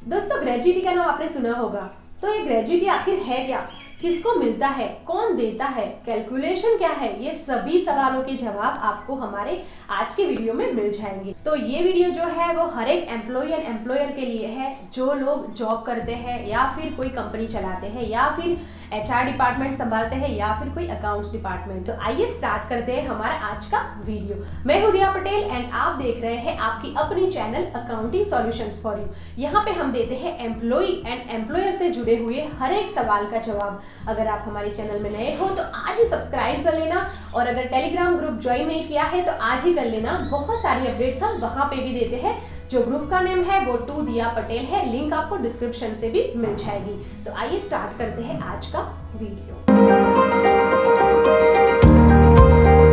दोस्तों ग्रेजुइटी का नाम आपने सुना होगा, तो ये ग्रेजुइटी आखिर है क्या, किसको मिलता है, कौन देता है, कैलकुलेशन क्या है, ये सभी सवालों के जवाब आपको हमारे आज के वीडियो में मिल जाएंगे। तो ये वीडियो जो है वो हर एक एम्प्लॉय एंड एम्प्लॉयर के लिए है जो लोग जॉब करते हैं या फिर कोई कंपनी चलाते हैं या फिर HR डिपार्टमेंट संभालते हैं या फिर कोई अकाउंट्स डिपार्टमेंट। तो आइए स्टार्ट करते हैं हमारा आज का वीडियो। मैं हूं दिया पटेल एंड आप देख रहे हैं आपकी अपनी channel accounting solutions for you. यहाँ पे हम देते हैं एम्प्लॉय एंड एम्प्लॉयर से जुड़े हुए हर एक सवाल का जवाब। अगर आप हमारे चैनल में नए हो तो आज ही सब्सक्राइब कर लेना, और अगर टेलीग्राम ग्रुप ज्वाइन नहीं किया है तो आज ही कर लेना। बहुत सारी अपडेट्स हम वहां पे भी देते हैं। जो ग्रुप का नेम है वो टू दिया पटेल है, लिंक आपको डिस्क्रिप्शन से भी मिल जाएगी। तो आइए स्टार्ट करते हैं आज का वीडियो।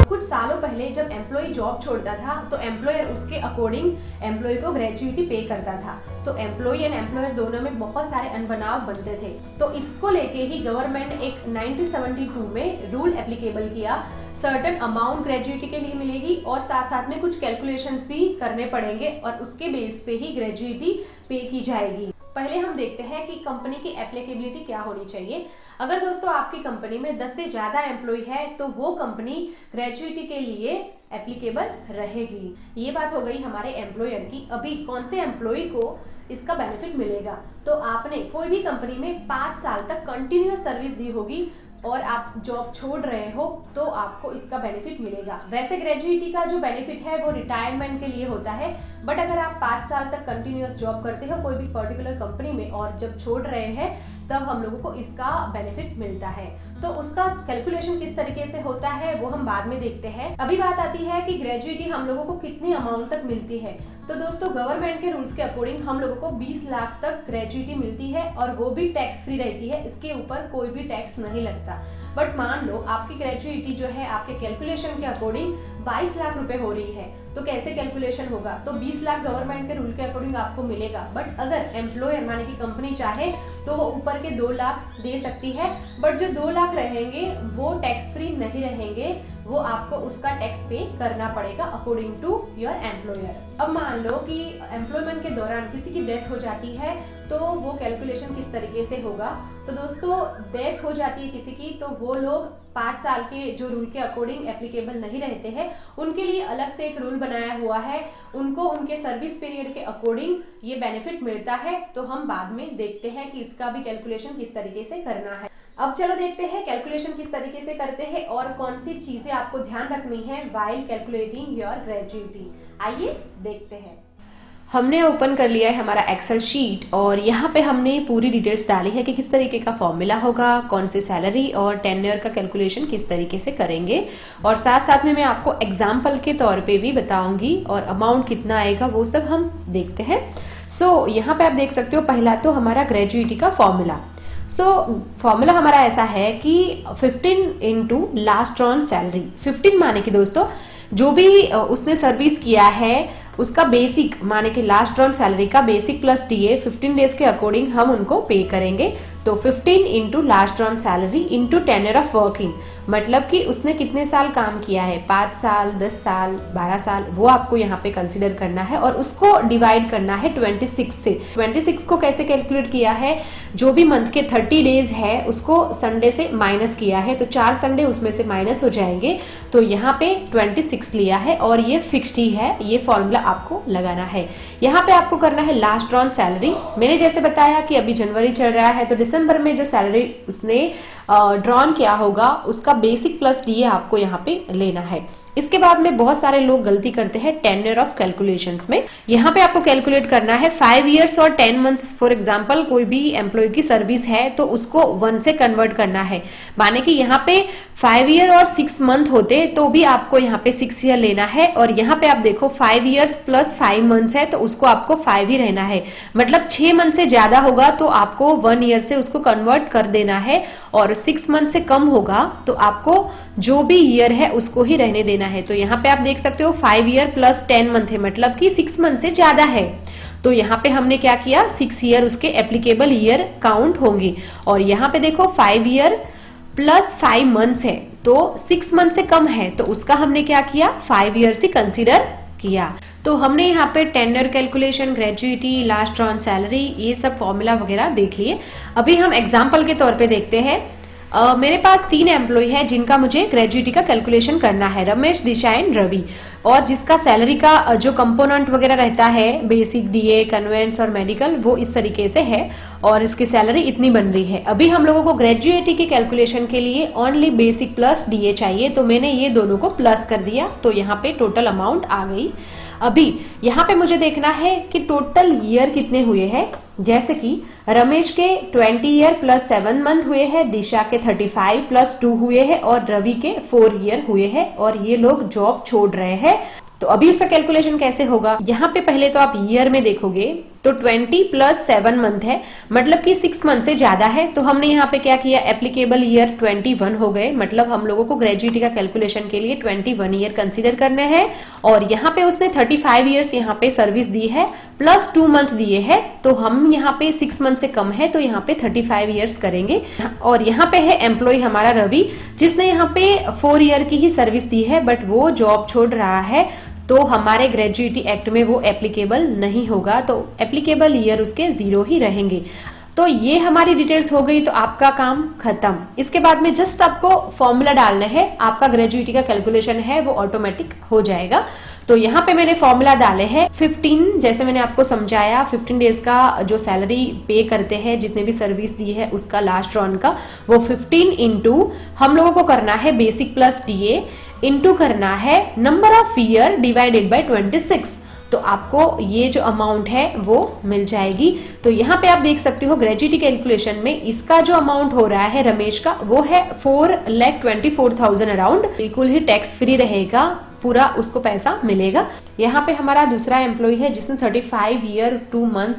कुछ सालों पहले जब एम्प्लॉय जॉब छोड़ता था तो एम्प्लॉयर उसके अकॉर्डिंग एम्प्लॉय को ग्रेजुइटी पे करता था। तो एम्प्लॉय एंड एम्प्लॉयर दोनों में बहुत सारे अनबनाव बनते थे। तो इसको लेके ही गवर्नमेंट एक 1972 में रूल एप्लीकेबल किया। सर्टेन अमाउंट ग्रेजुइटी के लिए मिलेगी और साथ साथ में कुछ कैलकुलेशंस भी करने पड़ेंगे और उसके बेस पे ही ग्रेजुइटी पे की जाएगी। पहले हम देखते हैं कि कंपनी की एप्लीकेबिलिटी क्या होनी चाहिए। अगर दोस्तों आपकी कंपनी में 10 से ज्यादा एम्प्लॉय है तो वो कंपनी ग्रेजुइटी के लिए एप्लीकेबल रहेगी। ये बात हो गई हमारे एम्प्लॉयर की। अभी कौन से एम्प्लॉय को इसका बेनिफिट मिलेगा, तो आपने कोई भी कंपनी में 5 साल तक कंटिन्यूअस सर्विस दी होगी और आप जॉब छोड़ रहे हो तो आपको इसका बेनिफिट मिलेगा। वैसे ग्रेजुइटी का जो बेनिफिट है वो रिटायरमेंट के लिए होता है, बट अगर आप 5 साल तक कंटिन्यूअस जॉब करते हो कोई भी पर्टिकुलर कंपनी में और जब छोड़ रहे हैं तब हम लोगों को इसका बेनिफिट मिलता है। तो उसका कैलकुलेशन किस तरीके से होता है वो हम बाद में देखते हैं। अभी बात आती है कि ग्रेजुइटी हम लोगों को कितनी अमाउंट तक मिलती है। तो दोस्तों गवर्नमेंट के रूल्स के अकॉर्डिंग हम लोगों को 20 लाख तक ग्रेजुइटी मिलती है और वो भी टैक्स फ्री रहती है। इसके ऊपर कोई भी टैक्स नहीं लगता। बट मान लो आपकी ग्रेजुइटी जो है आपके कैलकुलेशन के अकॉर्डिंग 22 लाख रुपए हो रही है, तो कैसे कैलकुलेशन होगा। तो 20 लाख गवर्नमेंट के रूल के अकॉर्डिंग आपको मिलेगा, बट अगर एम्प्लॉयर माने की कंपनी चाहे तो वो ऊपर के 2 लाख दे सकती है। बट जो 2 लाख रहेंगे वो टैक्स फ्री नहीं रहेंगे, वो आपको उसका टैक्स पे करना पड़ेगा अकॉर्डिंग टू योर एम्प्लॉयर। अब मान लो कि एम्प्लॉयमेंट के दौरान किसी की डेथ हो जाती है तो वो कैलकुलेशन किस तरीके से होगा। तो दोस्तों डेथ हो जाती है किसी की तो वो लोग 5 साल के जो रूल के अकॉर्डिंग एप्लीकेबल नहीं रहते हैं, उनके लिए अलग से एक रूल बनाया हुआ है। उनको उनके सर्विस पीरियड के अकॉर्डिंग ये बेनिफिट मिलता है। तो हम बाद में देखते हैं कि इसका भी कैलकुलेशन किस तरीके से करना है। अब चलो देखते हैं कैलकुलेशन किस तरीके से करते हैं और कौन सी चीजें आपको ध्यान रखनी है व्हाइल कैलकुलेटिंग योर ग्रेजुइटी। आइए देखते हैं। हमने ओपन कर लिया है हमारा एक्सेल शीट और यहाँ पे हमने पूरी डिटेल्स डाली है कि किस तरीके का फॉर्मूला होगा, कौन सी सैलरी और टेन्योर का कैलकुलेशन किस तरीके से करेंगे, और साथ साथ में मैं आपको एग्जाम्पल के तौर पे भी बताऊंगी और अमाउंट कितना आएगा वो सब हम देखते हैं। सो यहाँ पे आप देख सकते हो पहला तो हमारा ग्रेजुइटी का फॉर्मूला। फॉर्मूला हमारा ऐसा है कि 15 इंटू लास्ट ऑन सैलरी। 15 माने कि दोस्तों जो भी उसने सर्विस किया है उसका बेसिक माने कि लास्ट ऑन सैलरी का बेसिक प्लस DA 15 डेज के अकॉर्डिंग हम उनको पे करेंगे। तो 15 into last on salary into tenure of working, मतलब कि उसने कितने साल काम किया है, 5 साल, 10 साल, 12 साल, वो आपको यहाँ पे कंसीडर करना है और उसको डिवाइड करना है 26 से। 26 को कैसे कैलकुलेट किया है, जो भी मंथ के 30 डेज है उसको संडे से माइनस किया है, तो 4 संडे उसमें से माइनस हो जाएंगे। तो यहाँ पे 26 लिया है और ये फिक्स्ड ही है, ये फॉर्मूला आपको लगाना है। यहाँ पे आपको करना है लास्ट ऑन सैलरी। मैंने जैसे बताया कि अभी जनवरी चल रहा है तो दिसंबर में जो सैलरी उसने ड्रॉन किया होगा उसका बेसिक प्लस DA आपको यहाँ पे लेना है। इसके बाद में बहुत सारे लोग गलती करते हैं टेन्योर ऑफ कैलकुलेशंस में। यहाँ पे आपको कैलकुलेट करना है 5 इयर्स और 10 मंथ्स। फॉर एग्जांपल कोई भी एम्प्लॉय की सर्विस है तो उसको 1 से कन्वर्ट करना है, माने कि यहाँ पे 5 ईयर और 6 मंथ होते तो भी आपको यहाँ पे 6 ईयर लेना है। और यहाँ पे आप देखो 5 इयर्स प्लस 5 मंथ्स है तो उसको आपको 5 ही रहना है, मतलब 6 मंथ से ज्यादा होगा तो आपको 1 ईयर से उसको कन्वर्ट कर देना है, और 6 मंथ से कम होगा तो आपको जो भी ईयर है उसको ही रहने देना है। तो यहाँ पे आप देख सकते हो 5 ईयर प्लस 10 मंथ है, मतलब कि 6 मंथ से ज्यादा है। तो यहाँ पे हमने क्या किया, 6 ईयर उसके एप्लीकेबल ईयर काउंट होंगे। और यहाँ पे देखो 5 ईयर प्लस 5 मंथ्स है तो 6 मंथ से कम है तो उसका हमने क्या किया, 5 ईयर से कंसीडर किया। तो हमने यहाँ पे tender calculation, gratuity, last on salary, ये सब फॉर्मूला वगैरह देख लिए। अभी हम एग्जाम्पल के तौर पे देखते हैं। मेरे पास 3 एम्प्लॉय है जिनका मुझे ग्रेजुइटी का कैलकुलेशन करना है, रमेश, दिशा एंड रवि, और जिसका सैलरी का जो कंपोनेंट वगैरह रहता है, बेसिक, डीए, कन्वेंस और मेडिकल, वो इस तरीके से है और इसकी सैलरी इतनी बन रही है। अभी हम लोगों को ग्रेजुइटी के कैलकुलेशन के लिए ओनली बेसिक प्लस डीए चाहिए, तो मैंने ये दोनों को प्लस कर दिया, तो यहाँ पे टोटल अमाउंट आ गई। अभी यहाँ पे मुझे देखना है कि टोटल ईयर कितने हुए हैं। जैसे कि रमेश के 20 ईयर प्लस 7 मंथ हुए हैं, दिशा के 35 प्लस 2 हुए हैं और रवि के 4 ईयर हुए हैं, और ये लोग जॉब छोड़ रहे हैं। तो अभी इसका कैलकुलेशन कैसे होगा, यहाँ पे पहले तो आप ईयर में देखोगे तो 20 प्लस 7 मंथ है, मतलब कि 6 मंथ से ज्यादा है। तो हमने यहाँ पे क्या किया, एप्लीकेबल ईयर 21 हो गए, मतलब हम लोगों को ग्रेजुइटी का कैलकुलेशन के लिए 21 ईयर कंसीडर करने हैं। और यहाँ पे उसने 35 ईयर्स यहाँ पे सर्विस दी है प्लस 2 मंथ दिए है, तो हम यहाँ पे 6 मंथ से कम है, तो यहाँ पे 35 ईयर्स करेंगे। और यहाँ पे है एम्प्लॉय हमारा रवि, जिसने यहाँ पे 4 ईयर की ही सर्विस दी है, बट वो जॉब छोड़ रहा है, तो हमारे ग्रेजुइटी एक्ट में वो एप्लीकेबल नहीं होगा, तो एप्लीकेबल ईयर उसके 0 ही रहेंगे। तो ये हमारी डिटेल्स हो गई, तो आपका काम खत्म। इसके बाद में जस्ट आपको फॉर्मूला डालना है, आपका ग्रेजुइटी का कैलकुलेशन है वो ऑटोमेटिक हो जाएगा। तो यहाँ पे मैंने फॉर्मूला डाले हैं 15, जैसे मैंने आपको समझाया 15 डेज का जो सैलरी पे करते हैं, जितने भी सर्विस दी है उसका लास्ट रॉन का, वो 15 इंटू हम लोगों को करना है बेसिक प्लस डीए, इंटू करना है number of year divided by 26, तो आपको ये जो अमाउंट है वो मिल जाएगी। तो यहाँ पे आप देख सकते हो ग्रेजुइटी कैलकुलेशन में इसका जो अमाउंट हो रहा है रमेश का, वो है 4,24,000 अराउंड, बिल्कुल ही टैक्स फ्री रहेगा, पूरा उसको पैसा मिलेगा। यहाँ पे हमारा दूसरा एम्प्लॉय है जिसने 35 ईयर 2 मंथ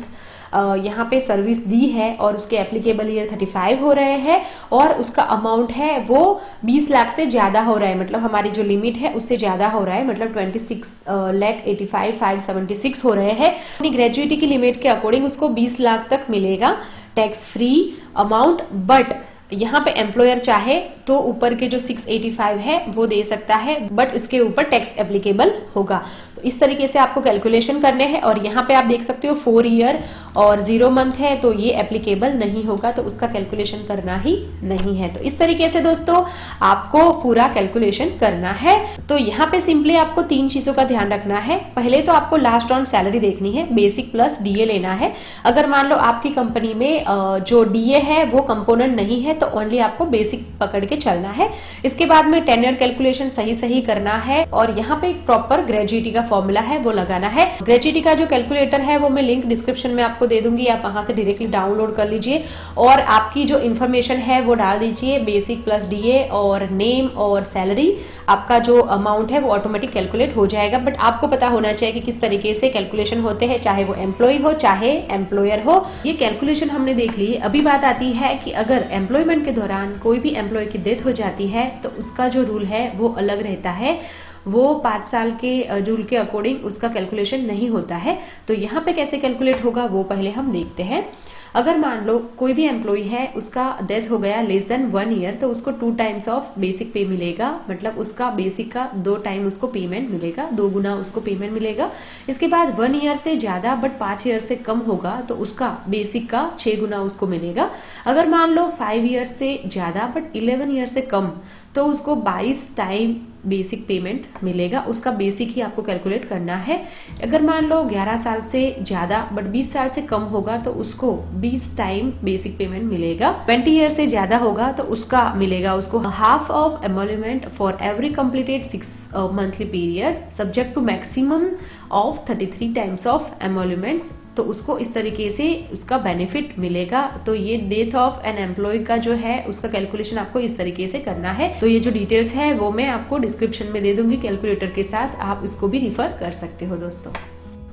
यहाँ पे सर्विस दी है और उसके एप्लीकेबल ईयर 35 हो रहे हैं, और उसका अमाउंट है वो 20 लाख से ज्यादा हो रहा है, मतलब हमारी जो लिमिट है उससे ज्यादा हो रहा है, मतलब 26,85,576 हो रहे हैं। अपनी ग्रेजुइटी की लिमिट के अकॉर्डिंग उसको 20 लाख तक मिलेगा टैक्स फ्री अमाउंट, बट यहाँ पे एम्प्लॉयर चाहे तो ऊपर के जो 685 है वो दे सकता है, बट इसके ऊपर टैक्स एप्लीकेबल होगा। तो इस तरीके से आपको कैलकुलेशन करने हैं। और यहाँ पे आप देख सकते हो 4 ईयर और 0 मंथ है, तो ये एप्लीकेबल नहीं होगा, तो उसका कैलकुलेशन करना ही नहीं है। तो इस तरीके से दोस्तों आपको पूरा कैलकुलेशन करना है। तो यहाँ पे सिंपली आपको 3 चीजों का ध्यान रखना है। पहले तो आपको लास्ट ऑन सैलरी देखनी है, बेसिक प्लस डीए लेना है। अगर मान लो आपकी कंपनी में जो डीए है वो कंपोनेंट नहीं है, तो ओनली आपको बेसिक पकड़ के चलना है। इसके बाद में टेन्योर कैलकुलेशन सही करना है, और यहाँ पे एक प्रॉपर ग्रेजुइटी का फॉर्मूला है वो लगाना है। ग्रेजुइटी का जो कैलकुलेटर है वो मैं लिंक डिस्क्रिप्शन में आपको दे दूंगी, आप वहां से डायरेक्टली डाउनलोड कर लीजिए और आपकी जो इन्फॉर्मेशन है वो डाल दीजिए, बेसिक प्लस डीए और नेम और सैलरी, आपका जो अमाउंट है वो ऑटोमेटिक कैलकुलेट हो जाएगा। बट आपको पता होना चाहिए कि किस तरीके से कैलकुलेशन होते हैं, चाहे वो एम्प्लॉय हो चाहे एम्प्लॉयर हो। ये कैलकुलेशन हमने देख ली। अभी बात आती है कि अगर एम्प्लॉयमेंट के दौरान कोई भी एम्प्लॉय की डेथ हो जाती है तो उसका जो रूल है वो अलग रहता है, वो 5 साल के रूल के अकॉर्डिंग उसका कैलकुलेशन नहीं होता है। तो यहाँ पे कैसे कैलकुलेट होगा वो पहले हम देखते हैं। अगर मान लो कोई भी एम्प्लॉय है उसका डेथ हो गया लेस देन 1 ईयर, तो उसको 2 टाइम्स ऑफ बेसिक पे मिलेगा, मतलब उसका बेसिक का 2 टाइम उसको पेमेंट मिलेगा, 2 गुना उसको पेमेंट मिलेगा। इसके बाद 1 ईयर से ज्यादा बट 5 ईयर से कम होगा तो उसका बेसिक का 6 गुना उसको मिलेगा। अगर मान लो 5 ईयर से ज्यादा बट 11 ईयर से कम, तो उसको 22 टाइम बेसिक पेमेंट मिलेगा, उसका बेसिक ही आपको कैलकुलेट करना है। अगर मान लो 11 साल से ज्यादा बट 20 साल से कम होगा तो उसको 20 टाइम बेसिक पेमेंट मिलेगा। 20 ईयर से ज्यादा होगा तो उसका मिलेगा उसको half of emolument for every completed 6 monthly period subject to maximum of 33 times of emoluments, तो उसको इस तरीके से उसका बेनिफिट मिलेगा। तो ये डेथ ऑफ एन एम्प्लॉय का जो है उसका कैलकुलेशन आपको इस तरीके से करना है। तो ये जो डिटेल्स है वो मैं आपको डिस्क्रिप्शन में दे दूंगी कैलकुलेटर के साथ, आप इसको भी रिफर कर सकते हो दोस्तों।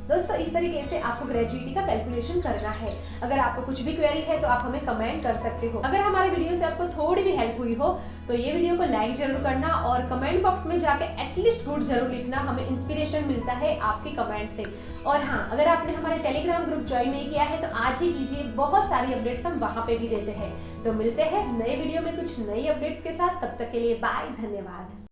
इस तरीके से आपको ग्रेजुइटी का कैलकुलेशन करना है। अगर आपको कुछ भी क्वेरी है तो आप हमें कमेंट कर सकते हो। अगर हमारे वीडियो से आपको थोड़ी भी हेल्प हुई हो तो ये वीडियो को लाइक जरूर करना और कमेंट बॉक्स में जाके एटलीस्ट गुड जरूर लिखना, हमें इंस्पिरेशन मिलता है आपके कमेंट से। और हाँ, अगर आपने हमारे टेलीग्राम ग्रुप ज्वाइन नहीं किया है तो आज ही कीजिए, बहुत सारी अपडेट्स हम वहाँ पे भी देते हैं। तो मिलते हैं नए वीडियो में कुछ नई अपडेट्स के साथ, तब तक के लिए बाय, धन्यवाद।